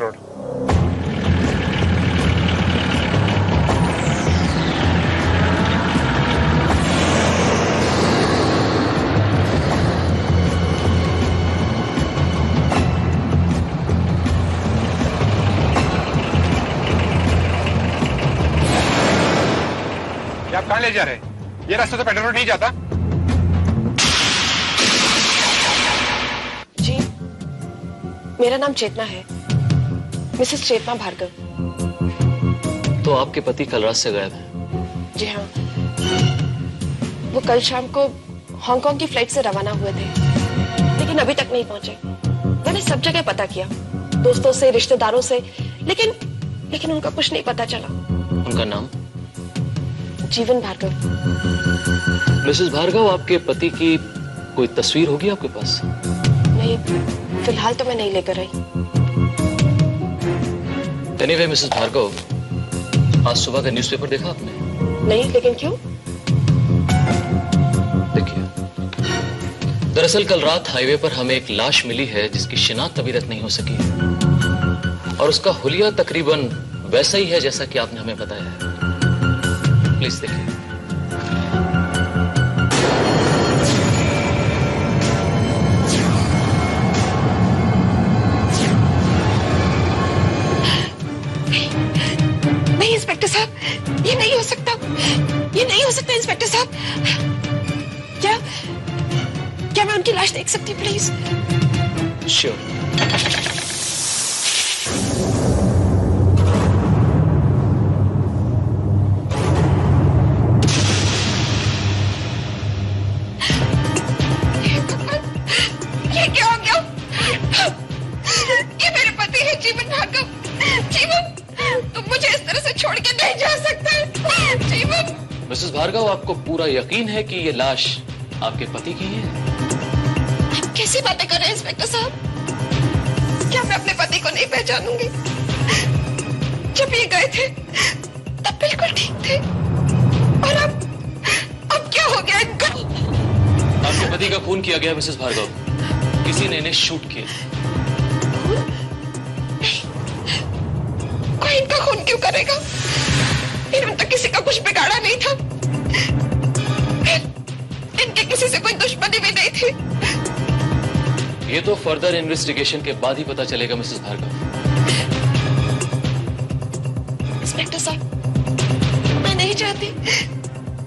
Road. आप कहां ले जा रहे हैं? ये रास्ता तो पेट्रोल रोड नहीं जाता। जी, मेरा नाम चेतना है, मिसेस चेतना भार्गव। तो आपके पति कल रात से गायब हैं? जी हाँ, वो कल शाम को हांगकांग की फ्लाइट से रवाना हुए थे, लेकिन अभी तक नहीं पहुंचे। मैंने सब जगह पता किया, दोस्तों से, रिश्तेदारों से, लेकिन उनका कुछ नहीं पता चला। उनका नाम? जीवन भार्गव। मिसेस भार्गव, आपके पति की कोई तस्वीर होगी आपके पास? नहीं, फिलहाल तो मैं नहीं लेकर आई। एनीवे मिसेस भार्गव, आज सुबह का न्यूज़पेपर देखा आपने? नहीं, लेकिन क्यों? देखिए, दरअसल कल रात हाईवे पर हमें एक लाश मिली है जिसकी शिनाख्त अभी तक नहीं हो सकी है, और उसका हुलिया तकरीबन वैसा ही है जैसा कि आपने हमें बताया है। प्लीज देखिए। नहीं इंस्पेक्टर साहब, ये नहीं हो सकता, ये नहीं हो सकता इंस्पेक्टर साहब। क्या मैं उनकी लाश देख सकती हूँ प्लीज? श्योर। ये क्या हो गया? ये मेरे पति है जीवन भार्गव। जीवन, तुम मुझे इस तरह से छोड़ के नहीं जा सकते। जीवन। मिसेस भार्गव, आपको पूरा यकीन है कि ये लाश आपके पति की है? आप कैसी बातें कर रहे हैं इंस्पेक्टर साहब? क्या मैं अपने पति को नहीं पहचानूंगी? जब ये गए थे तब बिल्कुल ठीक थे, और अब क्या हो गया इनको? आपके पति का खून किया गया मिसेस भार्गव, किसी ने इन्हें शूट किया। कोई इनका खून क्यों करेगा? इन्होंने तो किसी का कुछ बिगाड़ा नहीं था, इनके किसी से कोई दुश्मनी भी नहीं थी। ये तो फर्दर इन्वेस्टिगेशन के बाद ही पता चलेगा मिसेस भार्गव। इंस्पेक्टर साहब, मैं नहीं चाहती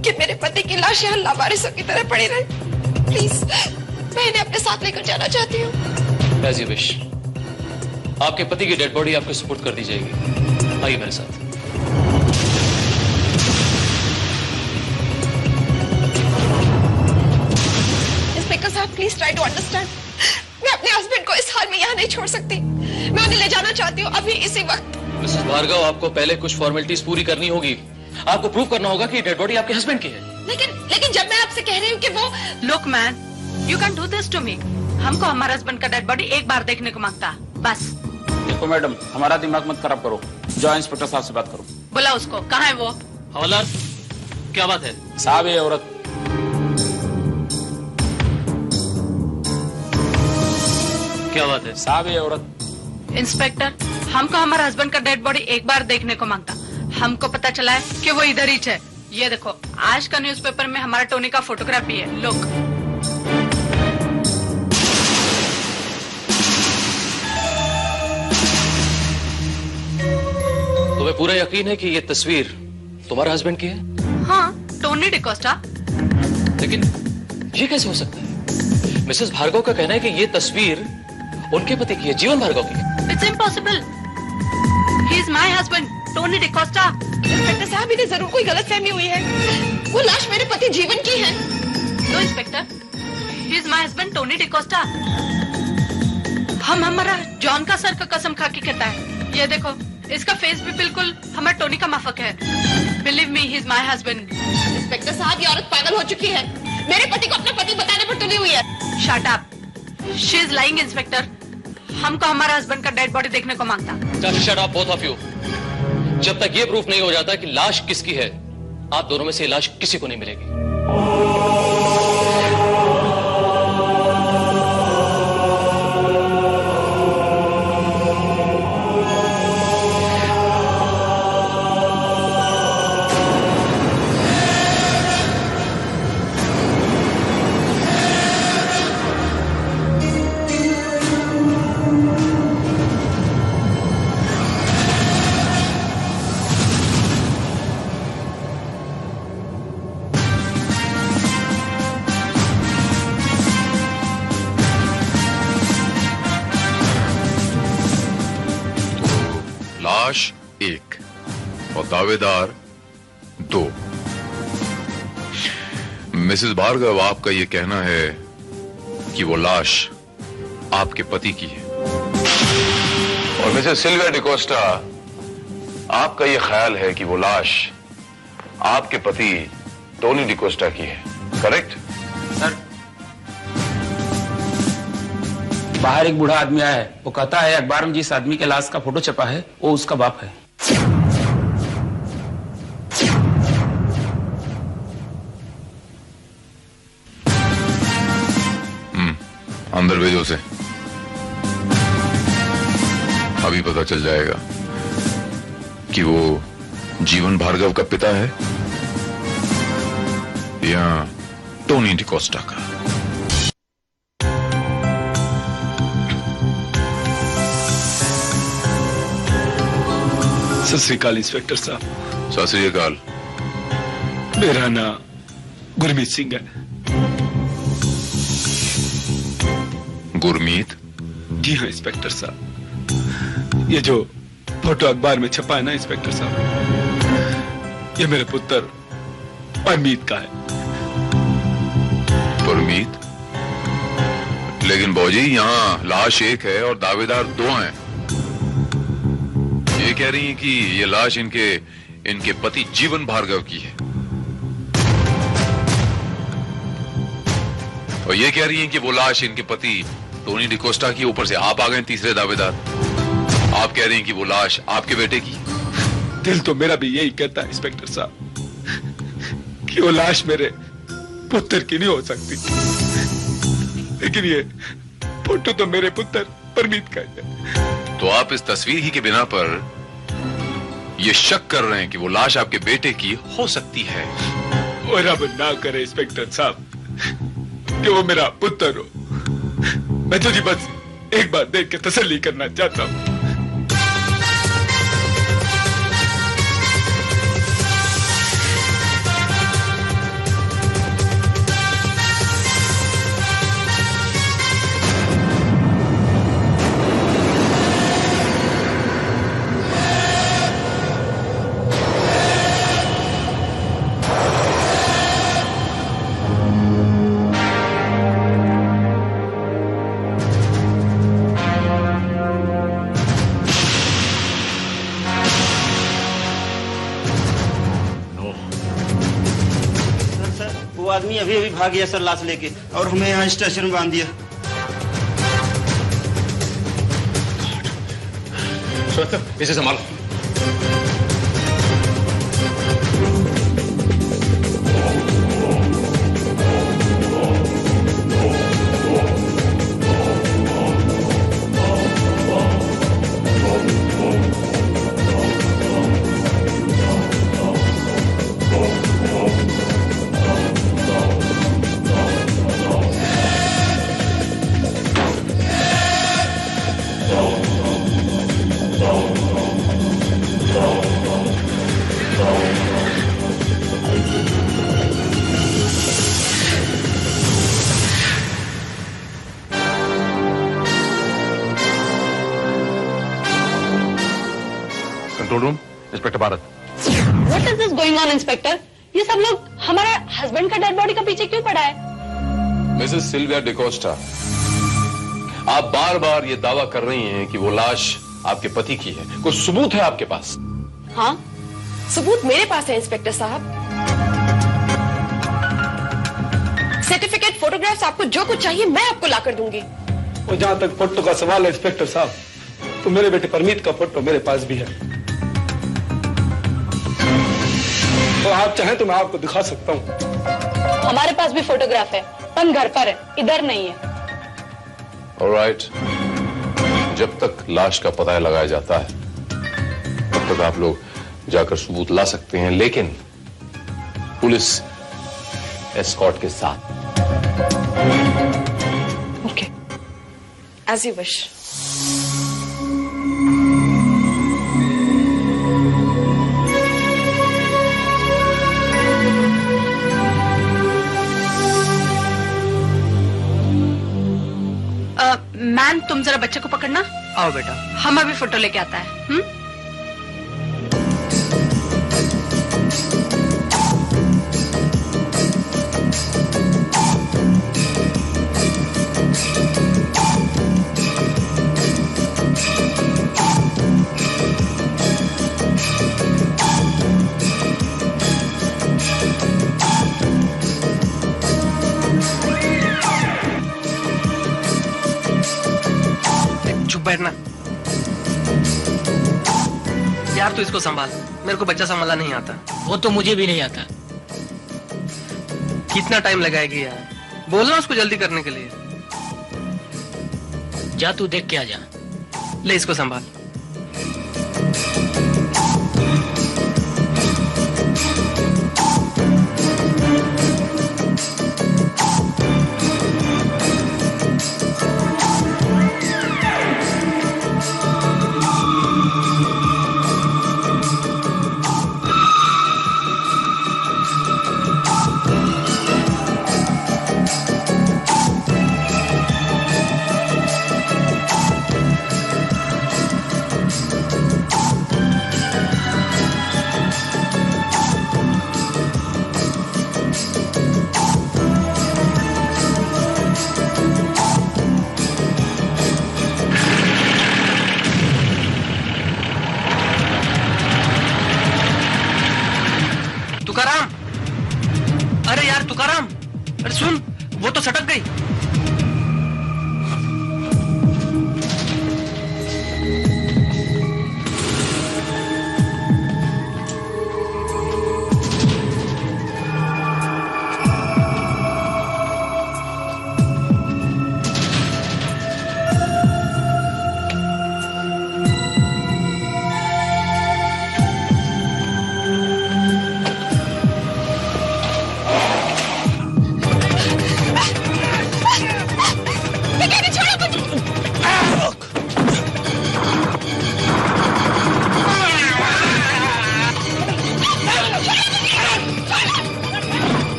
कि मेरे पति की लाश यहाँ लावारिसों की तरह पड़ी रहे। प्लीज, मैं इन्हें अपने साथ लेकर जाना चाहती हूँ। As you wish। आपके पति की डेड बॉडी आपको सुपुर्द कर दी जाएगी। आइए मेरे साथ। इंस्पेक्टर साहब, प्लीज ट्राई टू अंडरस्टैंड। मैं अपने हस्बैंड को इस हाल में यहाँ नहीं छोड़ सकती। मैं उन्हें ले जाना चाहती हूँ अभी, इसी वक्त। मिसेस भार्गव, आपको पहले कुछ फॉर्मेलिटीज पूरी करनी होगी। आपको प्रूव करना होगा कि डेड बॉडी आपके हस्बैंड की है। लेकिन जब मैं आपसे कह रही हूँ कि वो... look man, you can do this to me. हमको हमारे हस्बैंड का डेड बॉडी एक बार देखने को मांगता, बस। देखो मैडम, हमारा दिमाग मत खराब करो, जाओ इंस्पेक्टर साहब से बात करो। बुला उसको, कहाँ है वो? हवलदार, क्या बात है? साहब, ये औरत। क्या बात है? साहब, ये औरत। इंस्पेक्टर, हमको हमारे हस्बैंड का डेड बॉडी एक बार देखने को मांगता। हमको पता चला है कि वो इधर ही है। ये देखो, आज का न्यूज़पेपर में हमारा टोनी का फोटोग्राफ भी है। लुक। तुम्हें पूरा यकीन है कि ये तस्वीर तुम्हारे हस्बैंड की है? हाँ, टोनी डिकोस्टा। लेकिन ये कैसे हो सकता है? मिसेस भार्गव का कहना है कि ये तस्वीर उनके पति की है, जीवन भार्गव की। It's impossible. He is my husband, Tony D'Costa. Inspector साहब, इन्हें जरूर कोई गलतफहमी हुई है। वो लाश मेरे पति जीवन की है। No inspector, he is my husband Tony D'Costa. हम हमारा जॉन का सर का कसम खा के कहता है। ये देखो, इसका फेस भी बिल्कुल हमारे टोनी का माफक है। Believe me, he is my husband. Inspector साहब, ये औरत पागल हो चुकी है। मेरे पति को अपना पति बताने पर तुली हुई है। Shut up. She is lying inspector. हमको हमारा हस्बैंड का डेड बॉडी देखने को मांगता। Just shut up, both of you। जब तक ये प्रूफ नहीं हो जाता कि लाश किसकी है, आप दोनों में से लाश किसी को नहीं मिलेगी। लाश 1 और दावेदार 2। मिसेस भार्गव, आपका यह कहना है कि वो लाश आपके पति की है, और मिसेस सिल्विया डिकोस्टा, आपका यह ख्याल है कि वो लाश आपके पति टोनी डिकोस्टा की है, करेक्ट? सर, बाहर एक बूढ़ा आदमी आया है, वो कहता है अखबार में जिस आदमी के लाश का फोटो छपा है वो उसका बाप है। अंदर भेजो उसे, अभी पता चल जाएगा कि वो जीवन भार्गव का पिता है या टोनी डिकोस्टा का। सत श्री अकाल इंस्पेक्टर साहब। सत श्री अकाल। मेरा नाम गुरमीत सिंह है। गुरमीत? जी हाँ इंस्पेक्टर साहब, ये जो फोटो अखबार में छपा है ना इंस्पेक्टर साहब, ये मेरे पुत्र परमीत का है। परमीत? लेकिन बौजी, यहाँ लाश 1 है और दावेदार 2 हैं। ये कह रही हैं कि ये लाश इनके पति जीवन भार्गव की है, और ये कह रही हैं कि वो लाश इनके पति टोनी डिकोस्टा की। ऊपर से आप आ गए तीसरे दावेदार। आप कह रहे हैं कि वो लाश आपके बेटे की। दिल तो मेरा भी यही कहता है इंस्पेक्टर साहब कि वो लाश मेरे पुत्र की नहीं हो सकती, लेकिन ये फोटो तो मेरे पुत्र परमीत का है। तो आप इस तस्वीर ही के बिना पर ये शक कर रहे हैं कि वो लाश आपके बेटे की हो सकती है? और अब ना करे इंस्पेक्टर साहब कि वो मेरा पुत्र हो। मैं तो जी बस एक बार देख के तसल्ली करना चाहता हूं। आदमी अभी अभी भाग गया सर लाश लेके, और हमें यहाँ स्टेशन में बांध दिया। इसे संभाल। Control room, inspector Bharat. What is this going on, inspector? ये सब लोग हमारे हस्बैंड का डेड बॉडी का पीछे क्यों पड़ा है? मिसेस सिल्विया डिकोस्टा, आप बार बार ये दावा कर रही हैं कि वो लाश आपके पति की है। कोई सबूत है आपके पास? हाँ, सबूत मेरे पास है इंस्पेक्टर साहब। सर्टिफिकेट, फोटोग्राफ्स, आपको जो कुछ चाहिए मैं आपको लाकर दूंगी। और जहां तक फोटो का सवाल है इंस्पेक्टर साहब, तो मेरे बेटे परमीत का फोटो मेरे पास भी है। तो आप चाहें तो मैं आपको दिखा सकता हूँ। हमारे पास भी फोटोग्राफ है, पर घर पर है, इधर नहीं है। ऑलराइट, जब तक लाश का पता लगाया जाता है तब तक आप लोग जाकर सबूत ला सकते हैं, लेकिन पुलिस एस्कॉर्ट के साथ। Okay, as you wish. Ma'am, तुम जरा बच्चे को पकड़ना। आओ बेटा। हम अभी फोटो लेके आता है। यार तू इसको संभाल, मेरे को बच्चा संभालना नहीं आता। वो तो मुझे भी नहीं आता। कितना टाइम लगाएगी यार, बोलना उसको जल्दी करने के लिए। जा तू देख के आ जा। ले इसको संभाल। तुकाराम, अरे यार तुकाराम, अरे सुन, वो तो सटक गई।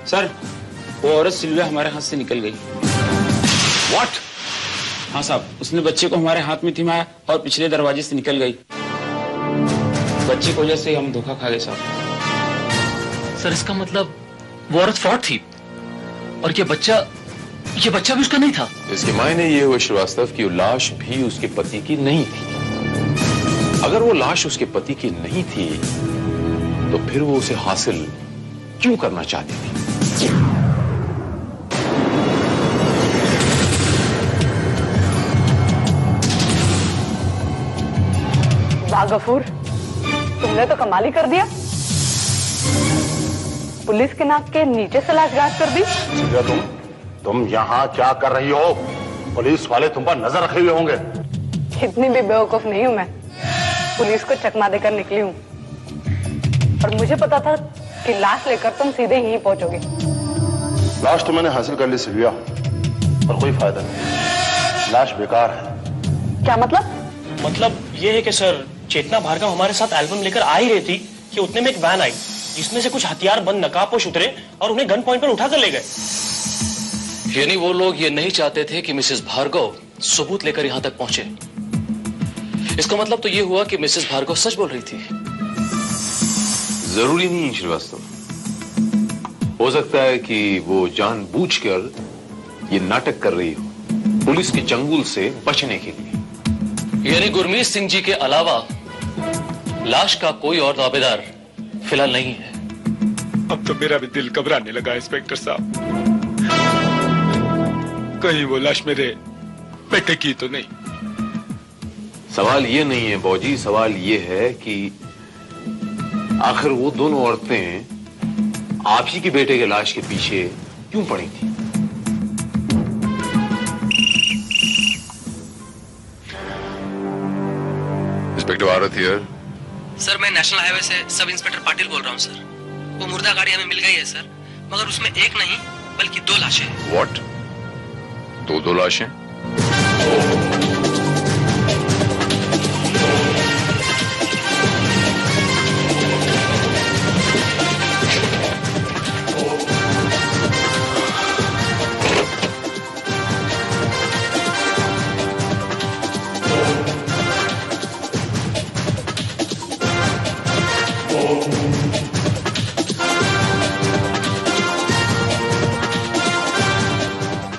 सर, वो औरत सिल्विया हमारे हाथ से निकल गई। What? हाँ साहब, उसने बच्चे को हमारे हाथ में थिमाया और पिछले दरवाजे से निकल गई। बच्चे की वजह से हम धोखा खा गए साहब। सर इसका मतलब वो औरत फ्रॉड थी और ये बच्चा भी उसका नहीं था। इसके मायने ये हुए श्रीवास्तव कि वो लाश भी उसके पति की नहीं थी। अगर वो लाश उसके पति की नहीं थी तो फिर वो उसे हासिल क्यों करना चाहती थी? वाह गफूर, तुमने तो कमाल ही कर दिया। पुलिस के नाक के नीचे से लाशगाज कर दी। तुम यहाँ क्या कर रही हो? पुलिस वाले तुम पर नजर रखे हुए होंगे। इतनी भी बेवकूफ नहीं हूं मैं, पुलिस को चकमा देकर निकली हूँ। और मुझे पता था कि लाश लेकर तुम सीधे यहीं पहुंचोगे। लाश तो मैंने हासिल कर ली सिल्विया, पर कोई फायदा नहीं, लाश बेकार है। क्या मतलब? मतलब ये है कि सर, चेतना भार्गव हमारे साथ एल्बम लेकर आ ही रही थी कि उतने में एक वैन आई जिसमें से कुछ हथियार बंद नकाबपोश उतरे और उन्हें गन पॉइंट पर उठाकर ले गए। यानी वो लोग ये नहीं चाहते थे कि मिसेस भार्गव सबूत लेकर यहां तक पहुंचे। इसका मतलब तो ये हुआ कि मिसेस भार्गव सच बोल रही थी। जरूरी नहीं श्रीवास्तव, हो सकता है कि वो जानबूझकर ये नाटक कर रही हो पुलिस के चंगुल से बचने के लिए। यानी गुरमीत सिंह जी के अलावा लाश का कोई और दावेदार फिलहाल नहीं है। अब तो मेरा भी दिल घबराने लगा इंस्पेक्टर साहब, कहीं वो लाश मेरे बेटे की तो नहीं। सवाल ये नहीं है बौजी, सवाल ये है कि आखिर वो दोनों औरतें आप ही के बेटे के लाश के पीछे क्यों पड़ी थी? Inspector Bharat here. सर मैं नेशनल हाईवे से सब इंस्पेक्टर पाटिल बोल रहा हूँ सर। वो मुर्दा गाड़ी हमें मिल गई है सर, मगर उसमें एक नहीं बल्कि 2 लाशें हैं। व्हाट? दो लाशें?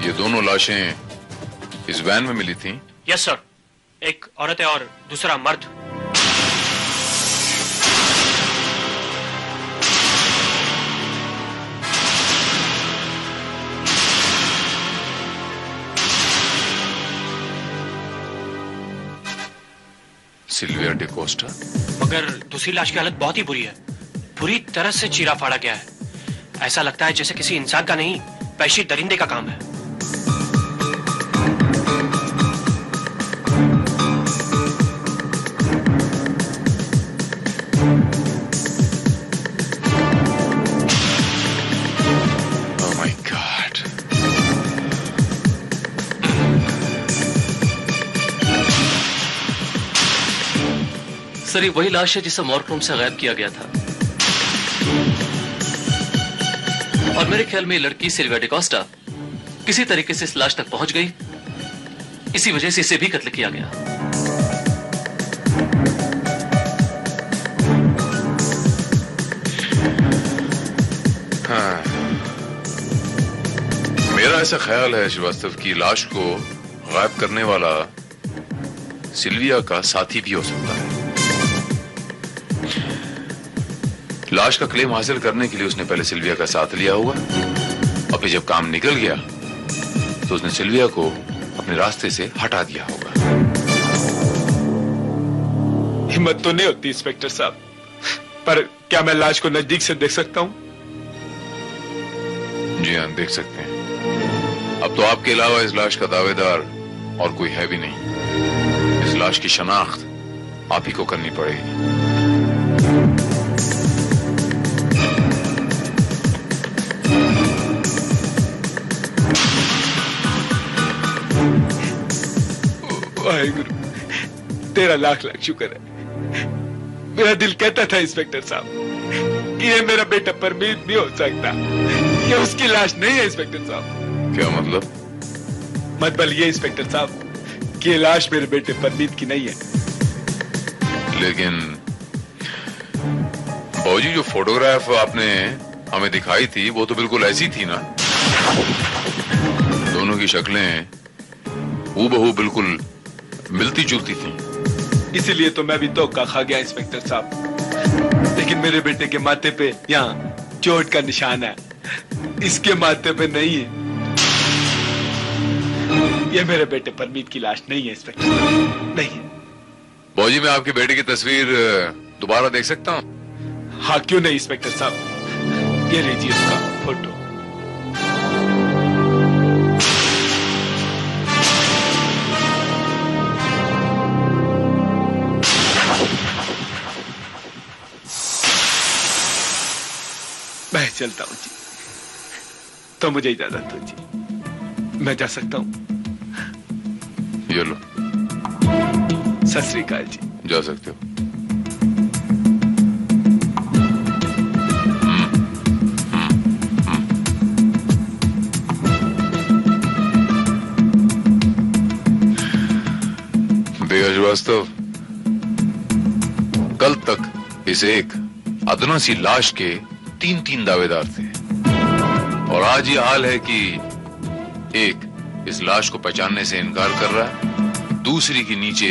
ये दोनों लाशें इस वैन में मिली थी? यस सर, एक औरत है और दूसरा मर्द। सिल्विया डिकोस्टा। मगर दूसरी लाश की हालत बहुत ही बुरी है, पूरी तरह से चीरा फाड़ा गया है। ऐसा लगता है जैसे किसी इंसान का नहीं, वहशी दरिंदे का काम है। Oh my God. सर ये वही लाश है जिसे मॉर्ग रूम से गायब किया गया था, और मेरे ख्याल में ये लड़की सिल्विया डिकोस्टा किसी तरीके से इस लाश तक पहुंच गई, इसी वजह से इसे भी कत्ल किया गया। हाँ। मेरा ऐसा ख्याल है श्रीवास्तव की लाश को गायब करने वाला सिल्विया का साथी भी हो सकता है। लाश का क्लेम हासिल करने के लिए उसने पहले सिल्विया का साथ लिया होगा, और फिर जब काम निकल गया तो उसने सिल्विया को अपने रास्ते से हटा दिया होगा। हिम्मत तो नहीं होती इंस्पेक्टर साहब, पर क्या मैं लाश को नजदीक से देख सकता हूं? जी हाँ, देख सकते हैं। अब तो आपके अलावा इस लाश का दावेदार और कोई है भी नहीं। इस लाश की शनाख्त आप ही को करनी पड़ेगी। वाहेगुरु, तेरा लाख लाख शुक्र है। मेरा दिल कहता था इंस्पेक्टर साहब कि ये मेरा बेटा परमीत नहीं हो सकता, ये उसकी लाश नहीं है इंस्पेक्टर साहब। क्या मतलब? मतलब ये इंस्पेक्टर साहब कि ये लाश मेरे बेटे परमीत की नहीं है। लेकिन बाबूजी, जो फोटोग्राफ आपने हमें दिखाई थी वो तो बिल्कुल ऐसी थी ना? दोनों की शक्लें हूबहू बिल्कुल मिलती जुलती थी। इसीलिए तो मैं भी धोखा खा गया इंस्पेक्टर साहब। लेकिन मेरे बेटे के माथे पे यहाँ चोट का निशान है, इसके माथे पे नहीं है। ये मेरे बेटे परमीत की लाश नहीं है इंस्पेक्टर साहब, नहीं है। बाबूजी, मैं आपके बेटे की तस्वीर दोबारा देख सकता हूँ? हाँ, क्यों नहीं इंस्पेक्टर साहब, ये लीजिए उसका फोटो। मैं चलता हूं जी, तो मुझे इजाजत दो जी, मैं जा सकता हूं? ये लो। सत श्री अकाल जी। जा सकते हो। भैया श्रीवास्तव, कल तक इस एक अदना सी लाश के 3 दावेदार थे, और आज ये हाल है कि एक इस लाश को पहचानने से इनकार कर रहा है, दूसरी के नीचे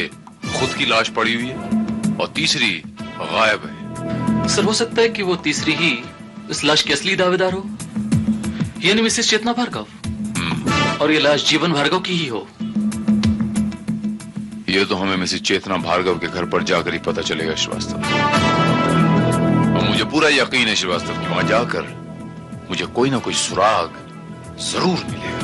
खुद की लाश पड़ी हुई है, और तीसरी गायब है। सर, हो सकता है कि वो तीसरी ही इस लाश की असली दावेदार हो, यानी मिसेस चेतना भार्गव, और ये लाश जीवन भार्गव की ही हो। ये तो हमें मिसेस चेतना भार्गव के घर पर जाकर ही पता चलेगा श्रीवास्तव। और मुझे पूरा यकीन है श्रीवास्तव कि वहां जाकर मुझे कोई ना कोई सुराग जरूर मिलेगा।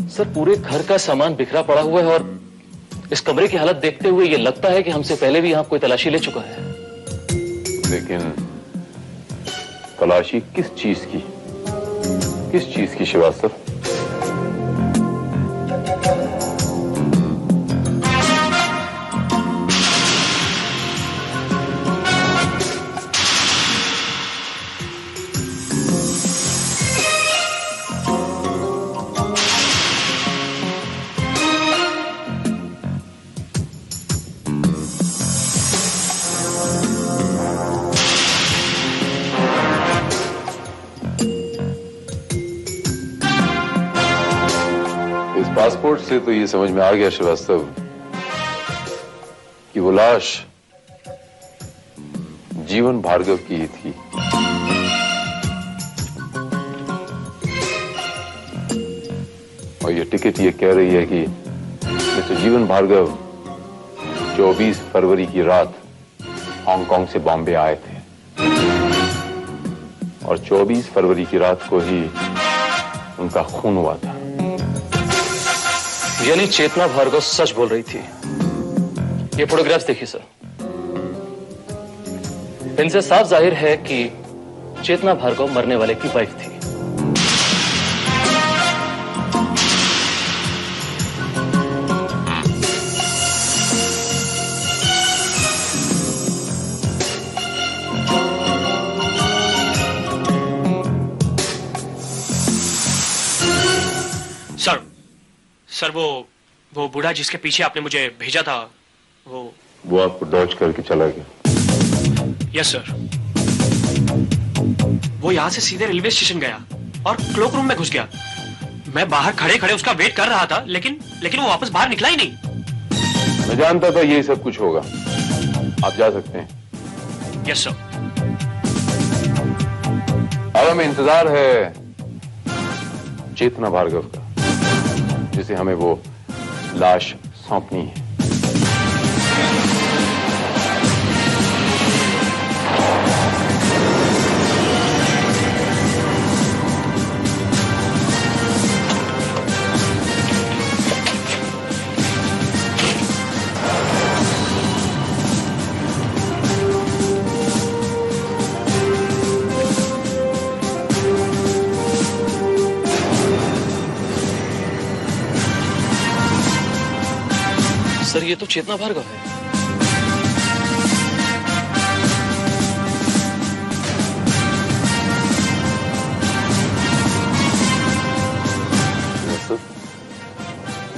सर, पूरे घर का सामान बिखरा पड़ा हुआ है, और इस कमरे की हालत देखते हुए ये लगता है कि हमसे पहले भी यहाँ कोई तलाशी ले चुका है। लेकिन तलाशी किस चीज की? किस चीज की श्रीवास्तव? से तो ये समझ में आ गया श्रीवास्तव कि वो लाश जीवन भार्गव की ही थी। और ये टिकट ये कह रही है कि मिस्टर जीवन भार्गव 24 फरवरी की रात हांगकांग से बॉम्बे आए थे और 24 फरवरी की रात को ही उनका खून हुआ था। यानी चेतना भार्गव सच बोल रही थी। ये फोटोग्राफ्स देखिए सर, इनसे साफ जाहिर है कि चेतना भार्गव मरने वाले की वाइफ थी। सर वो बूढ़ा जिसके पीछे आपने मुझे भेजा था वो आपको डॉज करके चला गया। Yes sir. वो यहां से सीधे रेलवे स्टेशन गया और क्लोक रूम में घुस गया। मैं बाहर खड़े खड़े उसका वेट कर रहा था, लेकिन वो वापस बाहर निकला ही नहीं। मैं जानता था यही सब कुछ होगा। आप जा सकते हैं। Yes sir. अब हमें इंतजार है चेतना भार्गव का, जिसे हमें वो लाश सौंपनी है। सर ये तो चेतना भार्गव है।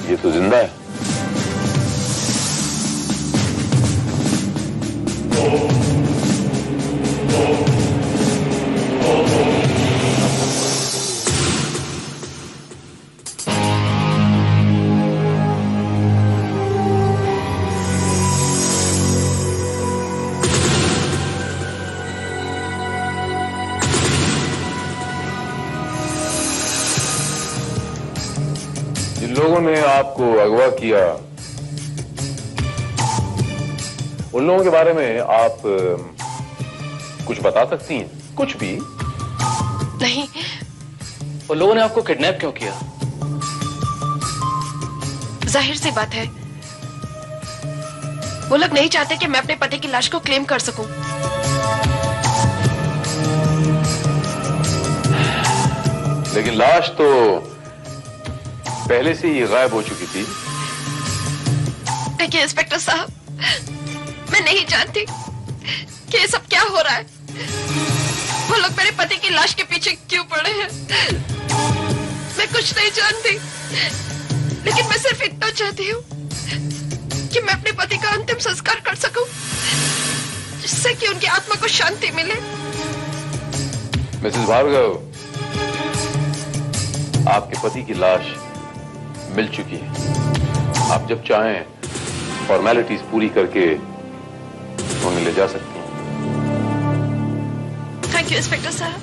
ये तो जिंदा है। जिन लोगों ने आपको अगवा किया उन लोगों के बारे में आप कुछ बता सकती हैं? कुछ भी? नहीं। उन लोगों ने आपको किडनैप क्यों किया? जाहिर सी बात है, वो लोग नहीं चाहते कि मैं अपने पति की लाश को क्लेम कर सकूं। लेकिन लाश तो पहले से ही गायब हो चुकी थी। देखिए इंस्पेक्टर साहब, मैं नहीं जानती कि ये सब क्या हो रहा है। वो लोग मेरे पति की लाश के पीछे क्यों पड़े हैं, मैं कुछ नहीं जानती। लेकिन मैं सिर्फ इतना चाहती हूँ कि मैं अपने पति का अंतिम संस्कार कर सकूं, जिससे कि उनकी आत्मा को शांति मिले। मिसेस भार्गव, आपके पति की लाश मिल चुकी है। आप जब चाहें फॉर्मेलिटीज पूरी करके उन्हें ले जा सकती हैं। थैंक यू इंस्पेक्टर साहब।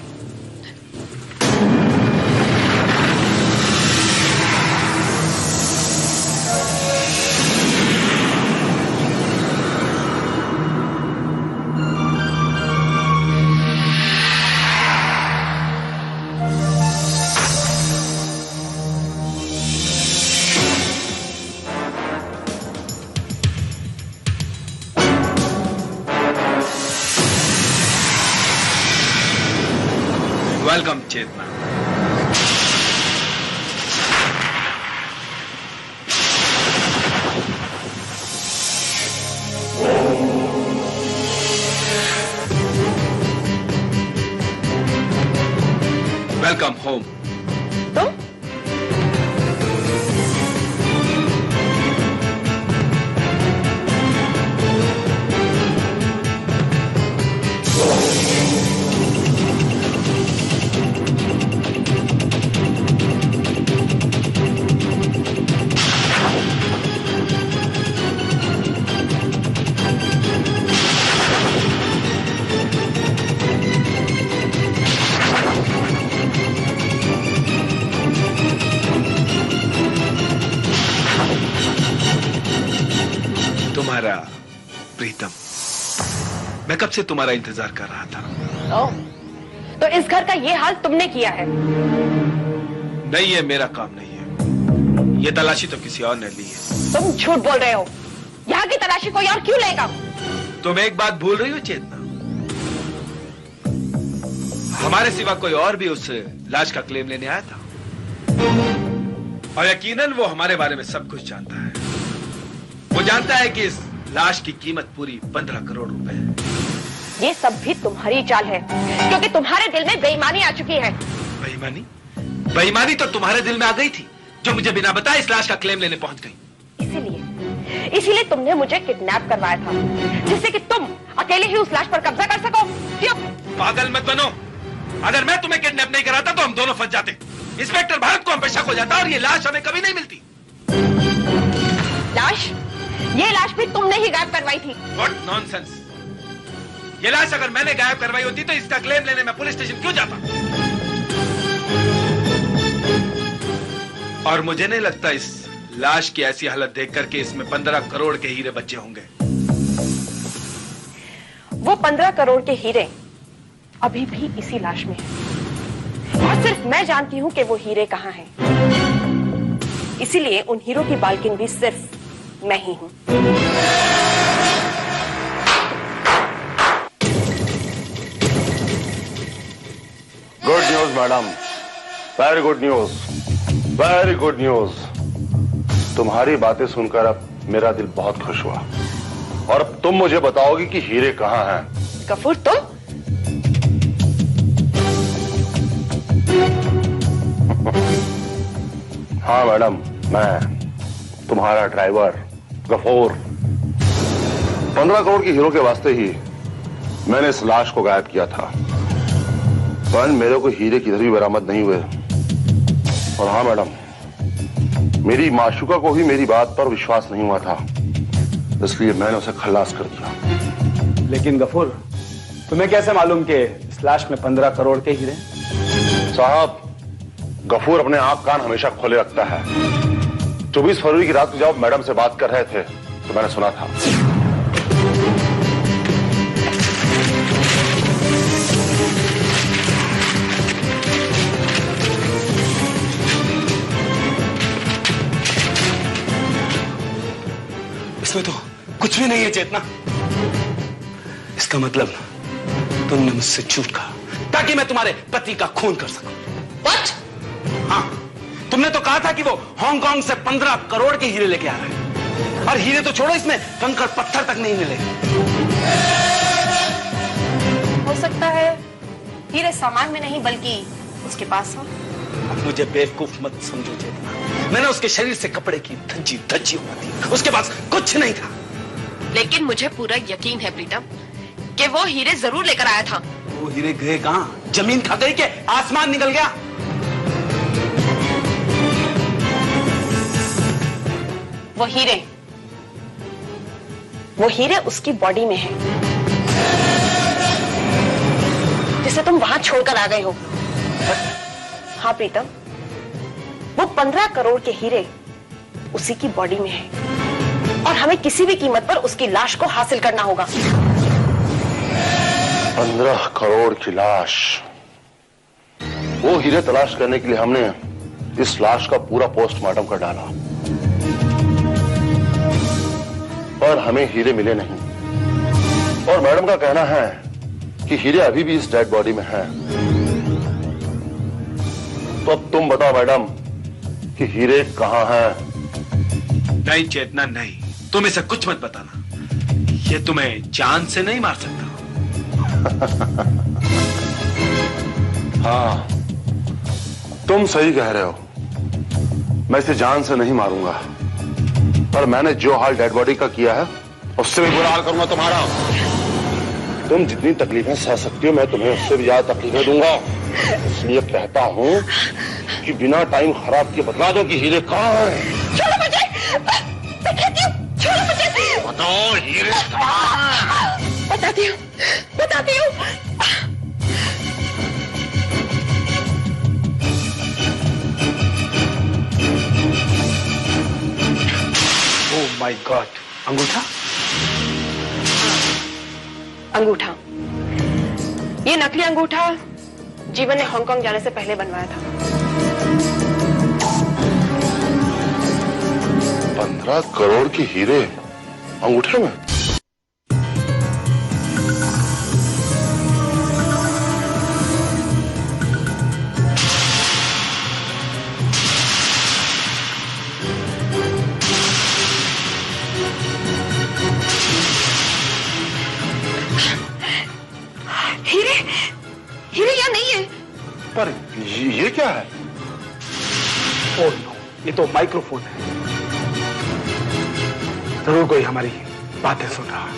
वेलकम चेतना। Welcome home. तुम? तुम्हारा प्रीतम, मैं कब से तुम्हारा इंतजार कर रहा था। ओह, तो इस घर का ये हाल तुमने किया है? नहीं, ये मेरा काम नहीं है। ये तलाशी तो किसी और ने ली है। तुम झूठ बोल रहे हो। यहाँ की तलाशी कोई और क्यों लेगा? तुम एक बात भूल रही हो चेतना, हमारे सिवा कोई और भी उस लाश का क्लेम लेने आया था, और यकीनन वो हमारे बारे में सब कुछ जानता है। वो जानता है कि इस लाश की कीमत पूरी 15 करोड़ रुपए है। ये सब भी तुम्हारी चाल है, क्योंकि तुम्हारे दिल में बेईमानी आ चुकी है। बेईमानी? बेईमानी तो तुम्हारे दिल में आ गई थी, जो मुझे बिना बताए इस लाश का क्लेम लेने पहुंच गई। इसीलिए तुमने मुझे किडनैप करवाया था, जिससे कि तुम अकेले ही उस लाश पर कब्जा कर सको। क्यों? पागल मत बनो। अगर मैं तुम्हें किडनैप नहीं कराता तो हम दोनों फंस जाते। इंस्पेक्टर भारत को हम पे शक हो जाता और ये लाश हमें कभी नहीं मिलती। लाश? ये लाश भी तुमने ही गायब करवाई थी। What nonsense! ये लाश अगर मैंने गायब करवाई होती तो इसका क्लेम लेने में पुलिस स्टेशन क्यों जाता? और मुझे नहीं लगता इस लाश की ऐसी हालत देख करके इसमें 15 करोड़ के हीरे बचे होंगे। वो 15 करोड़ के हीरे अभी भी इसी लाश में है, और सिर्फ मैं जानती हूं कि वो हीरे कहां हैं। इसीलिए उन हीरों की मालकिन भी सिर्फ मैं ही हूं। Good news madam, very good news, very good news. तुम्हारी बातें सुनकर अब मेरा दिल बहुत खुश हुआ, और अब तुम मुझे बताओगी कि हीरे कहां हैं। गफूर, तुम? हाँ मैडम, मैं तुम्हारा ड्राइवर गफूर। 15 करोड़ के हीरो के वास्ते ही मैंने इस लाश को गायब किया था, पर मेरे को हीरे किधर भी बरामद नहीं हुए। और हाँ मैडम, मेरी माशूका को भी मेरी बात पर विश्वास नहीं हुआ था, इसलिए मैंने उसे खल्लास कर दिया। लेकिन गफूर, तुम्हें कैसे मालूम कि इस लाश में 15 करोड़ के हीरे? साहब, गफूर अपने आंख कान हमेशा खोले रखता है। 24 फरवरी की रात को जब मैडम से बात कर रहे थे तो मैंने सुना था। इसमें तो कुछ भी नहीं है चेतना। इसका मतलब तुमने मुझसे झूठ कहा ताकि मैं तुम्हारे पति का खून कर सकूं। What? हाँ, तुमने तो कहा था कि वो हांगकांग से 15 करोड़ के हीरे लेके आ रहे हैं, और हीरे तो छोड़ो, इसमें कंकड़ पत्थर तक नहीं मिले। हो सकता है हीरे सामान में नहीं बल्कि उसके पास हो। अब मुझे बेवकूफ मत समझो चेतना, मैंने उसके शरीर से कपड़े की धज्जी धज्जी उड़ा दी, उसके पास कुछ नहीं था। लेकिन मुझे पूरा यकीन है प्रीतम कि वो हीरे जरूर लेकर आया था। वो हीरे गए कहां? जमीन खा गई के आसमान निकल गया? वो हीरे उसकी बॉडी में है, जिसे तुम वहां छोड़कर आ गए हो। हाँ प्रीतम, वो 15 करोड़ के हीरे उसी की बॉडी में है, और हमें किसी भी कीमत पर उसकी लाश को हासिल करना होगा। 15 करोड़ की लाश, वो हीरे तलाश करने के लिए हमने इस लाश का पूरा पोस्टमार्टम कर डाला, पर हमें हीरे मिले नहीं। और मैडम का कहना है कि हीरे अभी भी इस डेड बॉडी में हैं। तो अब तुम बताओ मैडम कि हीरे कहां हैं? नहीं चेतना, नहीं, तुम इसे कुछ मत बताना, ये तुम्हें जान से नहीं मार सकता। हाँ, तुम सही कह रहे हो, मैं इसे जान से नहीं मारूंगा, पर मैंने जो हाल डेड बॉडी का किया है उससे भी बुरा हाल करूंगा तुम्हारा। तुम जितनी तकलीफें सह सकती हो, मैं तुम्हें उससे भी ज्यादा तकलीफें दूंगा। इसलिए कहता हूं कि बिना टाइम खराब किए बतला दो कि हीरे कहां हैं। छोड़ो मुझे, मैं कहती हूं, छोड़ो मुझे। बताओ हीरे कहां हैं? बताती हूँ, बताती हूँ। ओह माय गॉड, अंगूठा? अंगूठा। ये नकली अंगूठा जीवन ने हांगकांग जाने से पहले बनवाया था। 15 करोड़ के हीरे अंगूठे में? हीरे या नहीं है? पर ये क्या है? ओह नो, ये तो माइक्रोफोन है। जरूर कोई हमारी बातें सुन रहा है।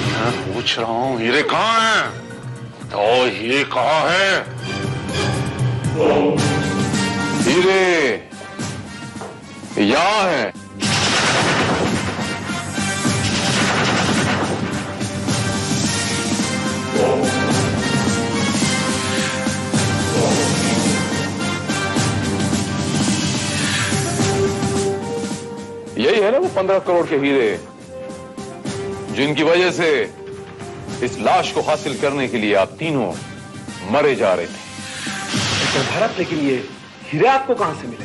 मैं पूछ रहा हूं हीरे कहां हैं? तो हीरे कहां हैं? हीरे यहां हैं। यही है ना वो 15 करोड़ के हीरे जिनकी वजह से इस लाश को हासिल करने के लिए आप तीनों मरे जा रहे थे। मिस्टर भरत, लेकिन ये हीरे आपको कहां से मिले?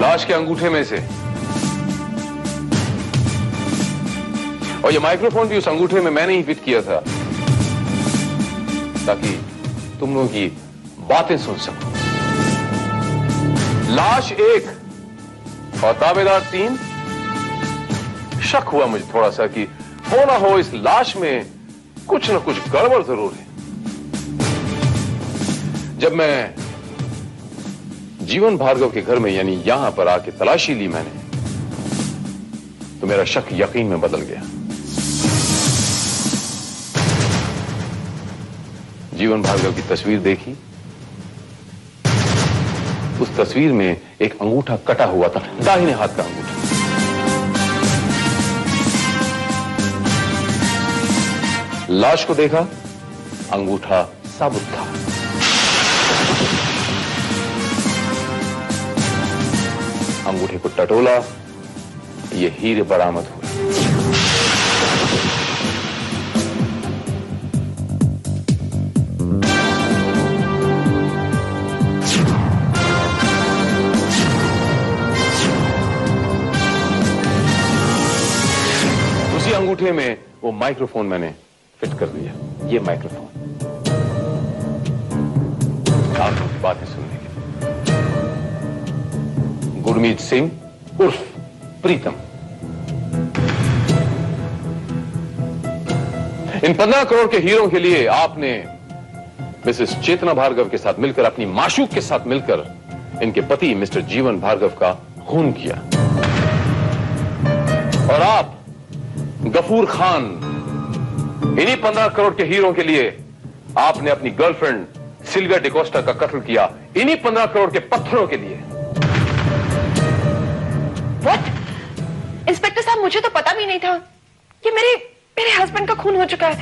लाश के अंगूठे में से। और ये माइक्रोफोन भी उस अंगूठे में मैंने ही फिट किया था ताकि तुम लोगों की बातें सुन सको। लाश 1 और ताबेदार 3। शक हुआ मुझे थोड़ा सा कि हो ना हो इस लाश में कुछ ना कुछ गड़बड़ जरूर है। जब मैं जीवन भार्गव के घर में यानी यहां पर आके तलाशी ली मैंने, तो मेरा शक यकीन में बदल गया। जीवन भार्गव की तस्वीर देखी। उस तस्वीर में एक अंगूठा कटा हुआ था, दाहिने हाथ का अंगूठा। लाश को देखा, अंगूठा साबुत था। अंगूठे को टटोला, ये हीरे बरामद हुए। उसी अंगूठे में वो माइक्रोफोन मैंने फिट कर दिया। ये माइक्रोफोन आप लोग बातें सुनने के लिए। गुरमीत सिंह उर्फ प्रीतम, इन 15 करोड़ के हीरों के लिए आपने मिसेस चेतना भार्गव के साथ मिलकर, अपनी माशूक के साथ मिलकर इनके पति मिस्टर जीवन भार्गव का खून किया। और आप गफूर खान, इन्हीं 15 करोड़ के हीरों के लिए आपने अपनी गर्लफ्रेंड सिल्विया डिकोस्टा का कत्ल किया, इन्हीं 15 करोड़ के पत्थरों के लिए। What? इंस्पेक्टर साहब, मुझे तो पता भी नहीं था कि मेरे हस्बैंड का खून हो चुका है।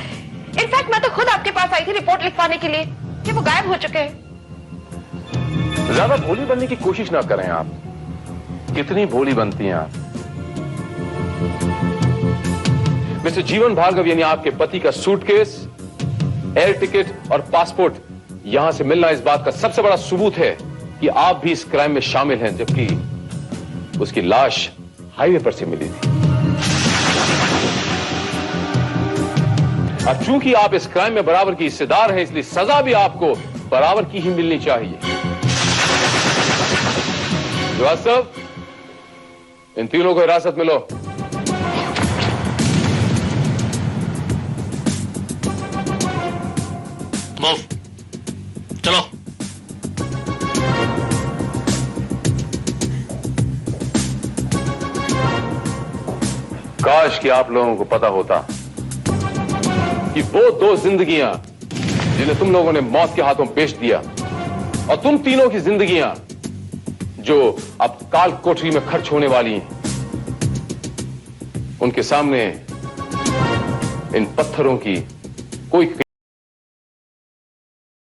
इनफैक्ट मैं तो खुद आपके पास आई थी रिपोर्ट लिखवाने के लिए कि वो गायब हो चुके हैं। ज्यादा भोली बनने की कोशिश ना करें आप। कितनी भोली बनती हैं आप। मिस्टर जीवन भार्गव यानी आपके पति का सूटकेस, एयर टिकट और पासपोर्ट यहां से मिलना इस बात का सबसे बड़ा सबूत है कि आप भी इस क्राइम में शामिल हैं, जबकि उसकी लाश हाईवे पर से मिली थी। अब चूंकि आप इस क्राइम में बराबर की हिस्सेदार हैं, इसलिए सजा भी आपको बराबर की ही मिलनी चाहिए। श्रीवास्तव, इन तीनों को हिरासत में लो। मूव, चलो। काश कि आप लोगों को पता होता कि वो 2 जिंदगियां जिन्हें तुम लोगों ने मौत के हाथों बेच दिया, और तुम तीनों की जिंदगियां जो अब काल कोठरी में खर्च होने वाली हैं, उनके सामने इन पत्थरों की कोई